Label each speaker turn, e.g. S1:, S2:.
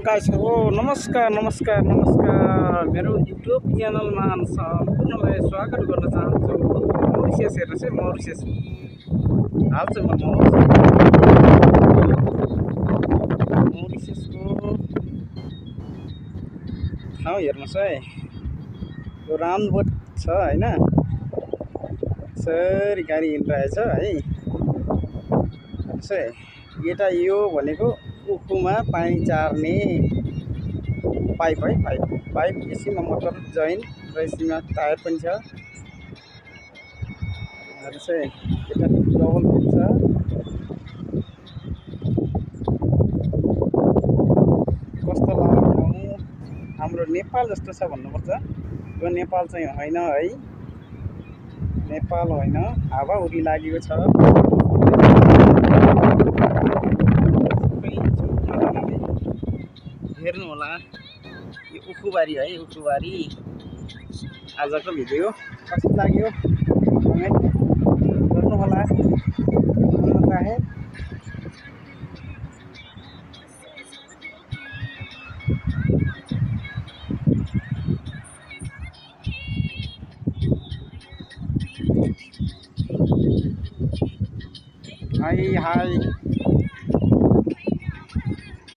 S1: Guys हो नमस्कार नमस्कार नमस्कार मेरो युट्युब च्यानलमा सम्पूर्णलाई स्वागत गर्न चाहन्छु। मौरिसियस हेर्नुहोस् है, मौरिसियस हाल्छु म मौरिसियसको ठाउँ हेर्नुहोस् है। यो राउन्ड बोट छ हैन, यसरी गाडी हिँडिरहेछ है। हेर्नुहोस् है, यता यो भनेको उखुमा पानी चार्ने पाइप है, पाइप यसैमा मोटर जोइन र यसैमा टायर पनि छ। हेर्नुहोस् है, यता डबल बोट छ। कस्तो लाग्यो ठाउँ, हाम्रो नेपाल जस्तो छ भन्नुपर्छ। यो नेपाल चाहिँ होइन है, नेपाल होइन, हावाहुरी लागेको छ। हेर्नु होला, यो उखुबारी है, उखुबारी। आजको भिडियो कस्तो लाग्यो कमेन्ट गर्नु होला। चाहे हाई हाई